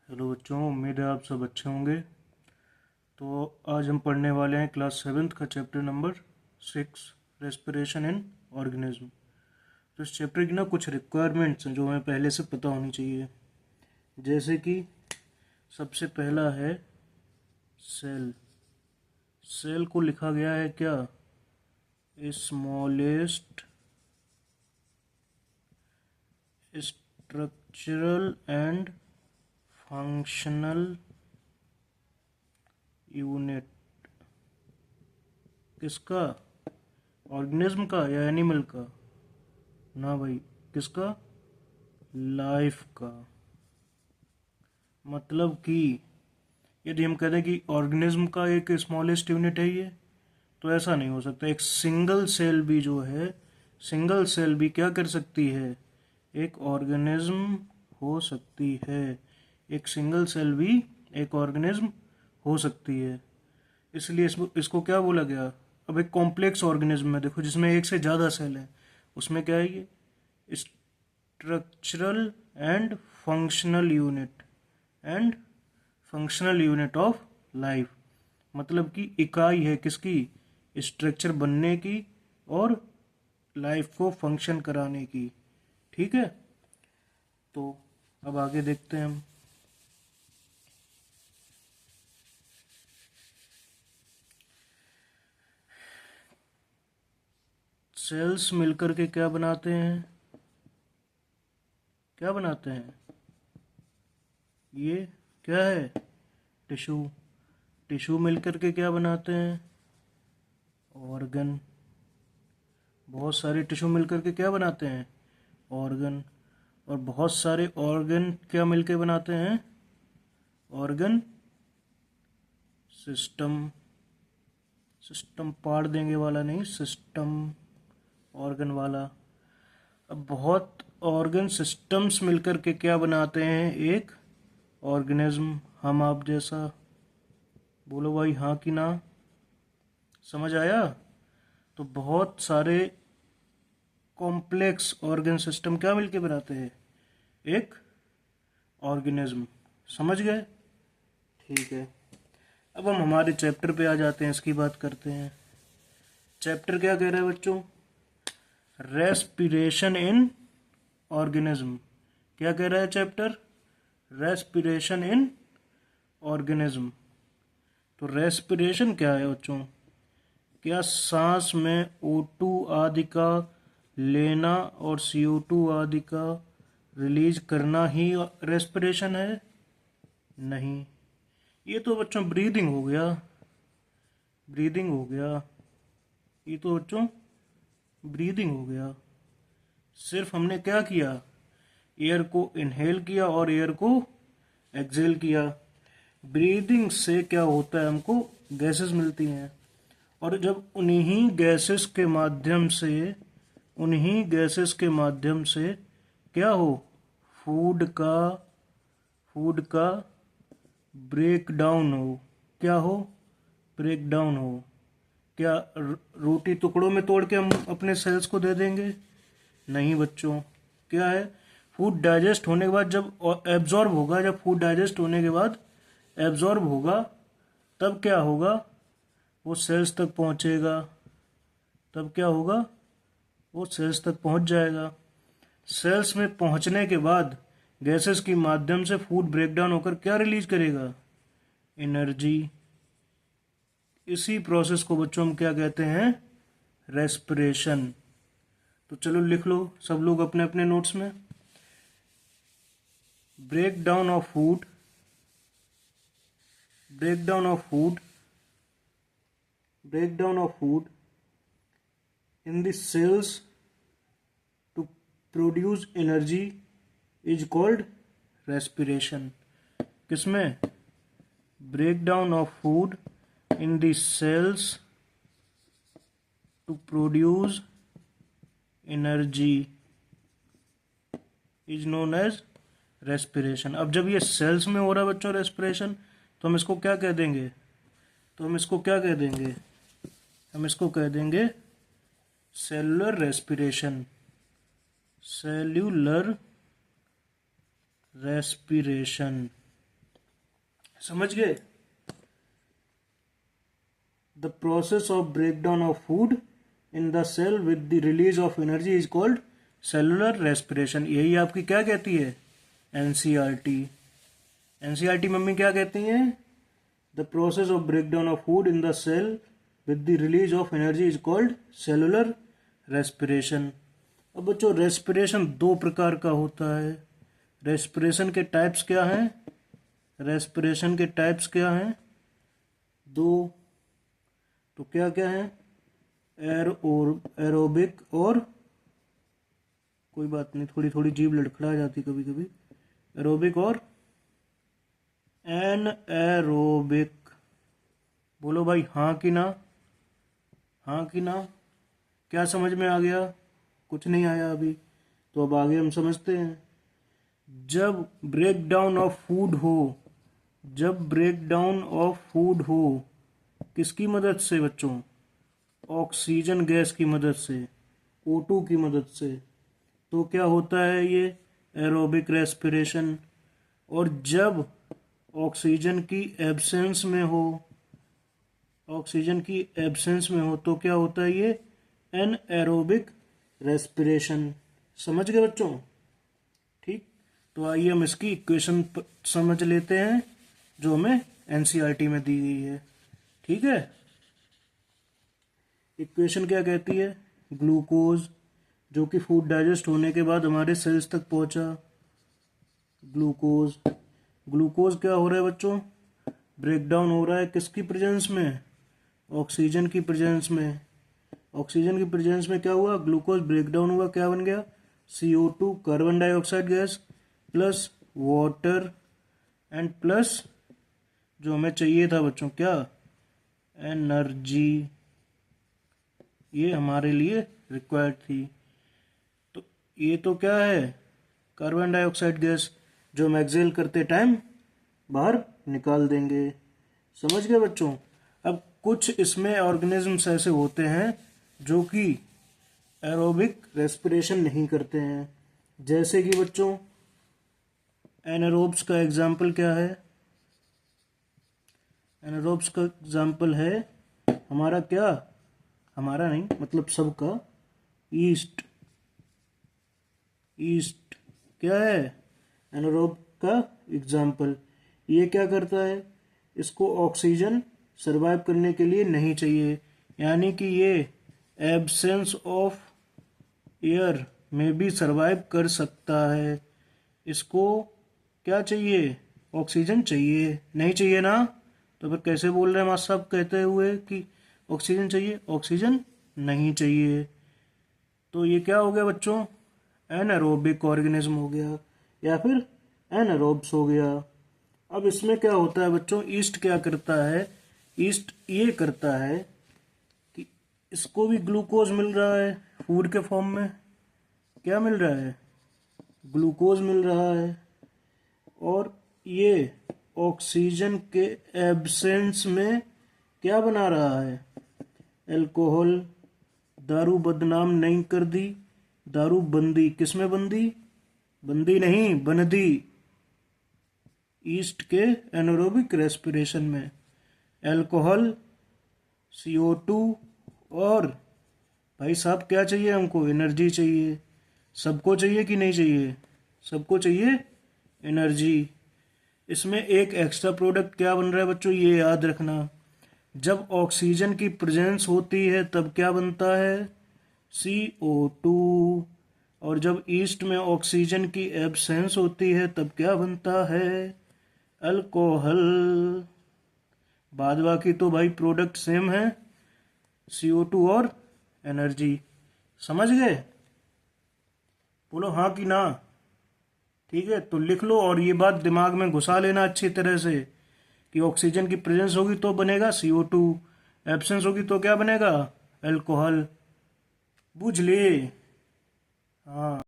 Hello बच्चों, उम्मीद है आप सब अच्छे होंगे। तो आज हम पढ़ने वाले हैं क्लास 7th का chapter number 6, respiration in organism. तो इस चैप्टर की ना कुछ रिक्वायरमेंट्स हैं जो हमें पहले से पता होनी चाहिए। जैसे कि सबसे पहला है सेल। सेल को लिखा गया है क्या? Smallest structural and functional unit. किसका? ऑर्गेनिज्म का या एनिमल का? ना भाई, किसका? लाइफ का। मतलब कि यदि हम कह दें कि ऑर्गेनिज्म का एक स्मॉलेस्ट यूनिट है ये, तो ऐसा नहीं हो सकता। एक सिंगल सेल भी जो है, सिंगल सेल भी क्या कर सकती है? एक ऑर्गेनिज्म हो सकती है। एक सिंगल सेल भी एक ऑर्गेनिज्म हो सकती है। इसलिए इसको क्या बोला गया? अब एक कॉम्प्लेक्स ऑर्गेनिज्म है, देखो, जिसमें एक से ज़्यादा सेल है, उसमें क्या है ये? Structural and functional unit and functional unit of life. मतलब कि इकाई है किसकी? स्ट्रक्चर बनने की और लाइफ को फंक्शन कराने की। ठीक है, तो अब आगे देखते हैं हम। सेल्स मिलकर के क्या बनाते हैं? क्या बनाते हैं? ये क्या है? टिश्यू। टिश्यू मिलकर के क्या बनाते हैं? ऑर्गन। बहुत सारे टिश्यू मिलकर के क्या बनाते हैं? ऑर्गन। और बहुत सारे ऑर्गन क्या मिलकर बनाते हैं? Organ system. सिस्टम पार्ट देंगे वाला नहीं, सिस्टम ऑर्गन वाला। अब बहुत ऑर्गन सिस्टम्स मिलकर के क्या बनाते हैं? एक ऑर्गेनिज्म। हम आप जैसा। बोलो भाई हाँ कि ना? समझ आया? तो बहुत सारे कॉम्प्लेक्स ऑर्गन सिस्टम क्या मिलके बनाते हैं? एक ऑर्गेनिज्म। समझ गए? ठीक है, अब हम हमारे चैप्टर पे आ जाते हैं, इसकी बात करते हैं। चैप्टर क्या कह रहा है बच्चों? Respiration in organism. क्या कह रहा है चैप्टर? Respiration in organism. तो रेस्पिरेशन क्या है बच्चों? क्या सांस में O2 आदि का लेना और CO2 आदि का रिलीज करना ही रेस्पिरेशन है? नहीं, ये तो बच्चों ब्रीदिंग हो गया। ब्रीदिंग हो गया, ये तो बच्चों ब्रीदिंग हो गया। सिर्फ हमने क्या किया? एयर को इनहेल किया और एयर को एक्सहेल किया। ब्रीदिंग से क्या होता है? हमको गैसेस मिलती हैं, और जब उन्हीं गैसेस के माध्यम से क्या हो? फूड का फूड का ब्रेक डाउन हो। क्या हो? ब्रेक डाउन हो। क्या रोटी टुकड़ों में तोड़ के हम अपने सेल्स को दे देंगे? नहीं बच्चों। क्या है? फूड डाइजेस्ट होने के बाद जब एब्जॉर्ब होगा, जब फूड डाइजेस्ट होने के बाद एब्जॉर्ब होगा, तब क्या होगा? वो सेल्स तक पहुंचेगा। तब क्या होगा? वो सेल्स तक पहुंच जाएगा। सेल्स में पहुंचने के बाद गैसेस के माध्यम से फूड ब्रेकडाउन होकर क्या रिलीज करेगा? एनर्जी। इसी प्रोसेस को बच्चों हम क्या कहते हैं? रेस्पिरेशन। तो चलो लिख लो सब लोग अपने अपने नोट्स में। Breakdown of food, breakdown of food, breakdown of food in the cells to produce energy is called respiration. किसमें? breakdown of food in the cells to produce energy is known as respiration. अब जब ये sales में हो रहा है बच्चों respiration, तो हम इसको क्या कह देंगे? हम इसको कह देंगे सेलुलर रेस्पिरेशन। Cellular respiration. समझ गए? The process of breakdown of food in the cell with the release of energy is called cellular respiration. यही आपकी क्या कहती है? एनसीईआरटी। एनसीईआरटी मम्मी क्या कहती हैं? The process of breakdown of food in the cell with the release of energy is called cellular respiration. अब बच्चों रेस्पिरेशन दो प्रकार का होता है। रेस्पिरेशन के टाइप्स क्या हैं? रेस्पिरेशन के टाइप्स क्या हैं? दो। तो क्या क्या है? एरोबिक और, कोई बात नहीं, थोड़ी थोड़ी जीभ लड़खड़ा जाती कभी कभी, एरोबिक और एनएरोबिक। बोलो भाई हाँ कि ना? हाँ कि ना? क्या समझ में आ गया? कुछ नहीं आया अभी? तो अब आगे हम समझते हैं। जब ब्रेक डाउन ऑफ फूड हो, जब ब्रेक डाउन ऑफ फूड हो, किसकी मदद से बच्चों? ऑक्सीजन गैस की मदद से, O2 की मदद से, तो क्या होता है? ये एरोबिक रेस्पिरेशन। और जब ऑक्सीजन की एब्सेंस में हो, ऑक्सीजन की एब्सेंस में हो, तो क्या होता है? ये एनएरोबिक रेस्पिरेशन। समझ गए बच्चों? ठीक। तो आइए हम इसकी इक्वेशन समझ लेते हैं जो हमें एनसीईआरटी में दी गई है। ठीक है, इक्वेशन क्या कहती है? ग्लूकोज जो कि फूड डाइजेस्ट होने के बाद हमारे सेल्स तक पहुंचा, ग्लूकोज। ग्लूकोज क्या हो रहा है बच्चों? ब्रेक डाउन हो रहा है किसकी प्रेजेंस में? ऑक्सीजन की प्रेजेंस में। ऑक्सीजन की प्रेजेंस में क्या हुआ? ग्लूकोज ब्रेक डाउन हुआ, क्या बन गया? CO2 carbon dioxide gas plus water and plus जो हमें चाहिए था बच्चों, क्या? एनर्जी। ये हमारे लिए रिक्वायर्ड थी। तो ये तो क्या है? कार्बन डाइऑक्साइड गैस जो हम एक्सेल करते टाइम बाहर निकाल देंगे। समझ गए बच्चों? अब कुछ इसमें ऑर्गेनिजम्स ऐसे होते हैं जो कि एरोबिक रेस्पिरेशन नहीं करते हैं। जैसे कि बच्चों एनारोब्स का एग्जाम्पल क्या है? एनारोब्स का एग्जाम्पल है हमारा क्या? हमारा नहीं, मतलब सबका ईस्ट। ईस्ट क्या है? एनारोब का एग्जाम्पल। ये क्या करता है? इसको ऑक्सीजन सरवाइव करने के लिए नहीं चाहिए, यानी कि ये एब्सेंस ऑफ एयर में भी सरवाइव कर सकता है। इसको क्या चाहिए? ऑक्सीजन चाहिए। नहीं चाहिए ना? तो फिर कैसे बोल रहे हैं मास्टर साहब कहते हुए कि ऑक्सीजन चाहिए? ऑक्सीजन नहीं चाहिए। तो ये क्या हो गया बच्चों? एनारोबिक ऑर्गेनिज्म हो गया या फिर एनारोब्स हो गया। अब इसमें क्या होता है बच्चों? ईस्ट क्या करता है? ईस्ट ये करता है कि इसको भी ग्लूकोज मिल रहा है फूड के फॉर्म में। क्या मिल रहा है? ग्लूकोज मिल रहा है। और ये ऑक्सीजन के एब्सेंस में क्या बना रहा है? अल्कोहल। दारू बदनाम नहीं कर दी, दारू बंदी। किसमें बंदी? बंदी नहीं, बंदी। ईस्ट के एनारोबिक रेस्पिरेशन में अल्कोहल, CO2 और भाई साहब क्या चाहिए हमको? एनर्जी चाहिए। सबको चाहिए कि नहीं चाहिए? सबको चाहिए एनर्जी। इसमें एक एक्स्ट्रा प्रोडक्ट क्या बन रहा है बच्चों? ये याद रखना। जब ऑक्सीजन की प्रेजेंस होती है तब क्या बनता है? CO2। और जब ईस्ट में ऑक्सीजन की एब्सेंस होती है तब क्या बनता है? अल्कोहल। बाद बाकी तो भाई प्रोडक्ट सेम है, CO2 और एनर्जी। समझ गए? बोलो हाँ कि ना? ठीक है, तो लिख लो और ये बात दिमाग में घुसा लेना अच्छी तरह से कि ऑक्सीजन की प्रेजेंस होगी तो बनेगा CO2, एब्सेंस होगी तो क्या बनेगा? अल्कोहल। बुझ लिए? हाँ।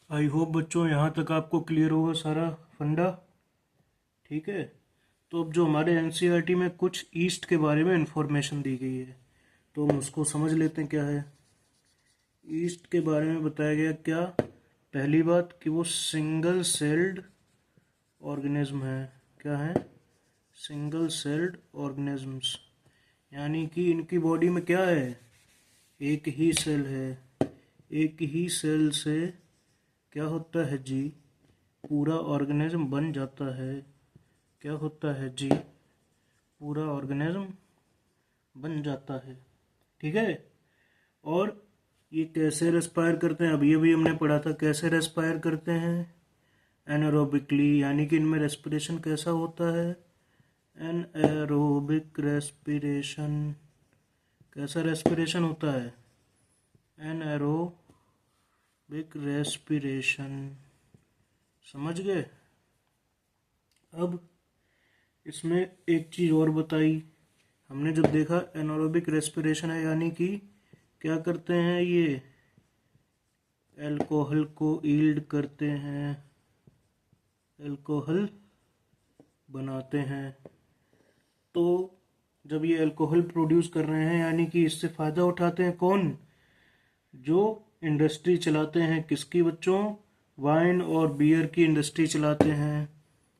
आई होप बच्चों यहाँ तक आपको क्लियर होगा सारा फंडा। ठीक है, तो अब जो हमारे एनसीईआरटी में कुछ ईस्ट के बारे में इंफॉर्मेशन दी गई है तो हम उसको समझ लेते हैं क्या है। ईस्ट के बारे में बताया गया क्या? पहली बात कि वो सिंगल सेल्ड ऑर्गेनिज्म है। क्या है? सिंगल सेल्ड ऑर्गेनिजम्स, यानी कि इनकी बॉडी में क्या है, एक ही सेल है। एक ही सेल से क्या होता है जी, पूरा ऑर्गेनिज्म बन जाता है। क्या होता है जी, पूरा ऑर्गेनिज्म बन जाता है। ठीक है। और ये कैसे रेस्पायर करते हैं, अभी अभी हमने पढ़ा था कैसे रेस्पायर करते हैं, एनारोबिकली, यानी कि इनमें रेस्पिरेशन कैसा होता है, एनएरोबिक रेस्पिरेशन। कैसा रेस्पिरेशन होता है, एनएरोबिक रेस्पिरेशन। समझ गए। अब इसमें एक चीज़ और बताई हमने, जब देखा एनारोबिक रेस्पिरेशन है, यानी कि क्या करते हैं, ये अल्कोहल को ईल्ड करते हैं, अल्कोहल बनाते हैं। तो जब ये अल्कोहल प्रोड्यूस कर रहे हैं, यानी कि इससे फ़ायदा उठाते हैं कौन, जो इंडस्ट्री चलाते हैं, किसकी बच्चों, वाइन और बियर की इंडस्ट्री चलाते हैं।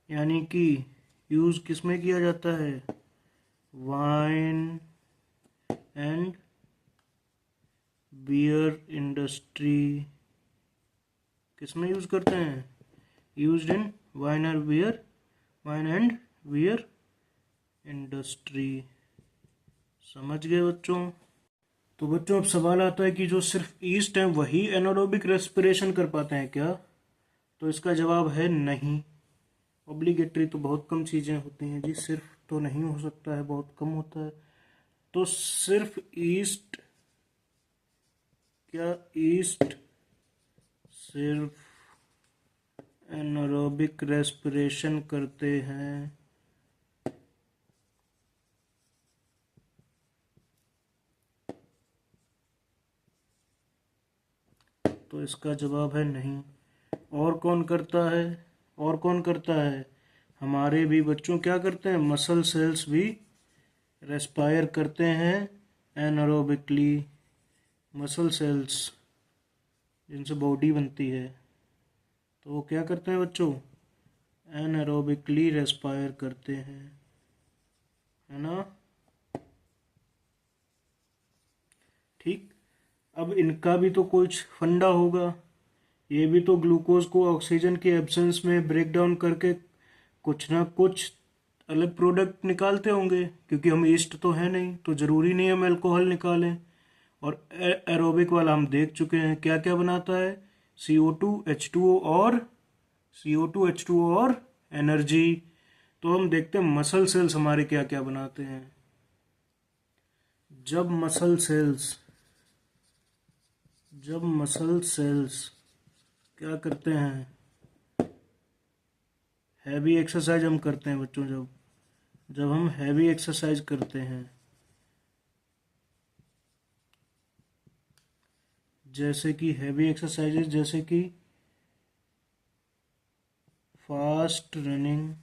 यानी कि यूज़ किस में किया जाता है, वाइन एंड बियर इंडस्ट्री, किस में यूज़ करते हैं, used in wine and beer, wine and beer industry. समझ गए बच्चों। तो बच्चों अब सवाल आता है कि जो सिर्फ ईस्ट है वही एनारोबिक रेस्पिरेशन कर पाते हैं क्या, तो इसका जवाब है नहीं। ऑब्लिगेटरी तो बहुत कम चीज़ें होती हैं जी, सिर्फ तो नहीं हो सकता है, बहुत कम होता है। तो सिर्फ ईस्ट, क्या ईस्ट सिर्फ एनारोबिक रेस्पिरेशन करते हैं, तो इसका जवाब है नहीं। और कौन करता है, और कौन करता है, हमारे भी बच्चों क्या करते हैं, मसल सेल्स भी रेस्पायर करते हैं एनारोबिकली। मसल सेल्स जिनसे बॉडी बनती है, तो वो क्या करते हैं बच्चों, एनारोबिकली रेस्पायर करते हैं, है ना। ठीक। अब इनका भी तो कुछ फंडा होगा, ये भी तो ग्लूकोज को ऑक्सीजन के एब्सेंस में ब्रेक डाउन करके कुछ ना कुछ अलग प्रोडक्ट निकालते होंगे, क्योंकि हम ईस्ट तो है नहीं, तो ज़रूरी नहीं हम अल्कोहल निकालें। और एरोबिक वाला हम देख चुके हैं क्या क्या बनाता है, CO2 H2O और CO2 H2O और एनर्जी। तो हम देखते हैं मसल सेल्स हमारे क्या क्या बनाते हैं। जब मसल सेल्स, जब मसल सेल्स क्या करते हैं, हैवी एक्सरसाइज हम करते हैं बच्चों, जब जब हम हैवी एक्सरसाइज करते हैं, जैसे कि हैवी एक्सरसाइजेज, जैसे कि फास्ट रनिंग,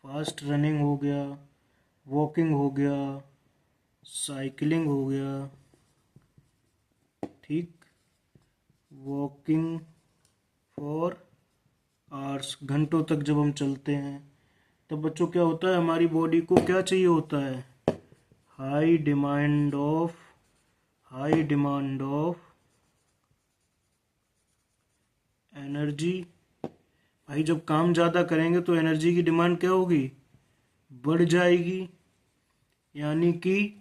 फास्ट रनिंग हो गया, वॉकिंग हो गया, साइकिलिंग हो गया। ठीक। वॉकिंग फॉर आवर्स, घंटों तक जब हम चलते हैं, तब बच्चों क्या होता है, हमारी बॉडी को क्या चाहिए होता है, high demand of, high demand of energy. भाई जब काम ज़्यादा करेंगे तो एनर्जी की डिमांड क्या होगी, बढ़ जाएगी। यानी कि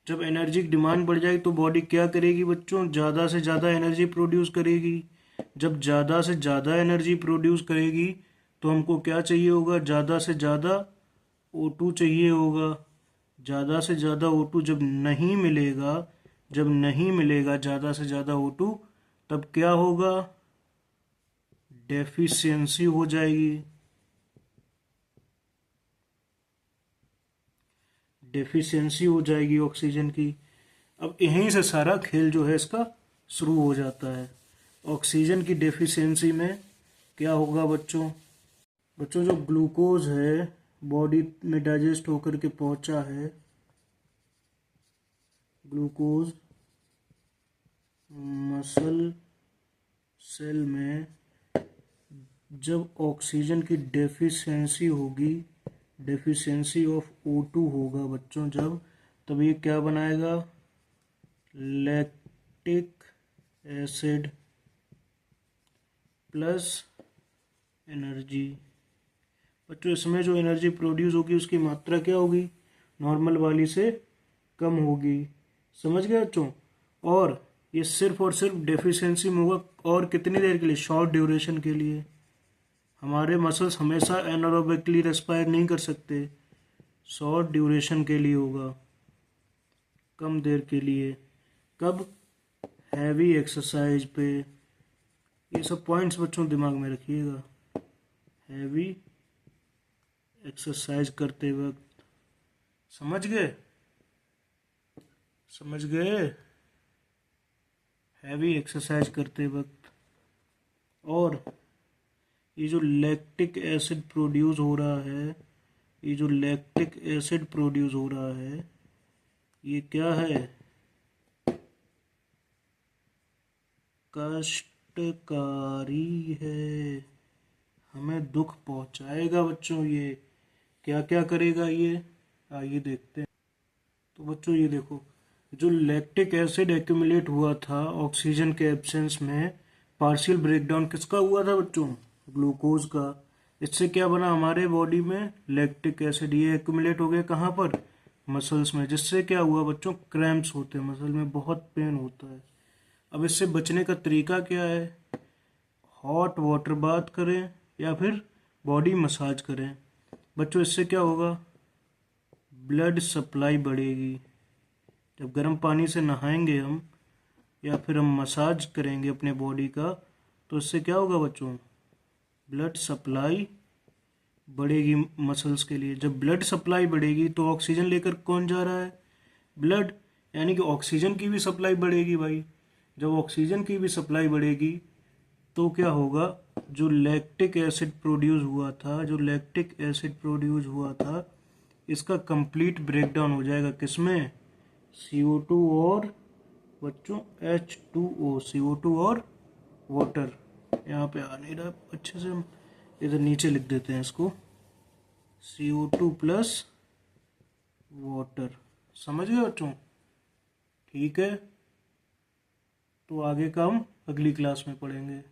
जब एनर्जी की डिमांड बढ़ जाएगी तो बॉडी क्या करेगी बच्चों, ज़्यादा से ज़्यादा एनर्जी प्रोड्यूस करेगी। जब ज़्यादा से ज़्यादा एनर्जी प्रोड्यूस करेगी तो हमको क्या चाहिए होगा, ज़्यादा से ज़्यादा O2 चाहिए होगा। ज़्यादा से ज़्यादा O2 जब नहीं मिलेगा, जब नहीं मिलेगा ज़्यादा से ज़्यादा O2, तब क्या होगा, डेफिशिएंसी हो जाएगी। डेफिशिएंसी हो जाएगी ऑक्सीजन की। अब यहीं से सारा खेल जो है इसका शुरू हो जाता है। ऑक्सीजन की डेफिशिएंसी में क्या होगा बच्चों, बच्चों जो ग्लूकोज है बॉडी में डाइजेस्ट होकर के पहुंचा है, ग्लूकोज मसल सेल में जब ऑक्सीजन की डेफिशिएंसी होगी, डेफिशिएंसी ऑफ O2 होगा बच्चों जब, तब ये क्या बनाएगा, लैक्टिक एसिड प्लस एनर्जी। बच्चों इसमें जो एनर्जी प्रोड्यूस होगी उसकी मात्रा क्या होगी, नॉर्मल वाली से कम होगी। समझ गए बच्चों। और ये सिर्फ और सिर्फ डेफिशिएंसी में होगा, और कितनी देर के लिए, शॉर्ट ड्यूरेशन के लिए। हमारे मसल्स हमेशा एनारोबिकली रेस्पायर नहीं कर सकते, शॉर्ट ड्यूरेशन के लिए होगा, कम देर के लिए। कब, हैवी एक्सरसाइज पे। ये सब पॉइंट्स बच्चों दिमाग में रखिएगा, हैवी एक्सरसाइज करते वक्त। समझ गए, समझ गए, हैवी एक्सरसाइज करते वक्त। और ये जो लैक्टिक एसिड प्रोड्यूस हो रहा है, ये जो लैक्टिक एसिड प्रोड्यूस हो रहा है, ये क्या है, कष्टकारी है, हमें दुख पहुंचाएगा बच्चों। ये क्या क्या करेगा ये, आइए देखते हैं। तो बच्चों ये देखो, जो लैक्टिक एसिड एक्यूमुलेट हुआ था ऑक्सीजन के एब्सेंस में, पार्शियल ब्रेकडाउन किसका हुआ था बच्चों, ग्लूकोज का। इससे क्या बना हमारे बॉडी में, लैक्टिक एसिड। ये एक्यूमुलेट हो गया कहाँ पर, मसल्स में, जिससे क्या हुआ बच्चों, क्रैम्प्स होते हैं मसल में, बहुत पेन होता है। अब इससे बचने का तरीका क्या है, हॉट वाटर बाथ करें या फिर बॉडी मसाज करें। बच्चों इससे क्या होगा, ब्लड सप्लाई बढ़ेगी। जब गर्म पानी से नहाएंगे हम या फिर हम मसाज करेंगे अपने बॉडी का, तो इससे क्या होगा बच्चों, ब्लड सप्लाई बढ़ेगी मसल्स के लिए। जब ब्लड सप्लाई बढ़ेगी तो ऑक्सीजन लेकर कौन जा रहा है, ब्लड, यानी कि ऑक्सीजन की भी सप्लाई बढ़ेगी भाई। जब ऑक्सीजन की भी सप्लाई बढ़ेगी तो क्या होगा, जो लैक्टिक एसिड प्रोड्यूस हुआ था, जो लैक्टिक एसिड प्रोड्यूस हुआ था, इसका कंप्लीट ब्रेकडाउन हो जाएगा किसमें, CO2 और बच्चों H2O, CO2 और वाटर। यहाँ पे आ नहीं रहा अच्छे से, हम इधर नीचे लिख देते हैं इसको, CO2 प्लस वाटर। समझ गए बच्चों, ठीक है। तो आगे का हम अगली क्लास में पढ़ेंगे।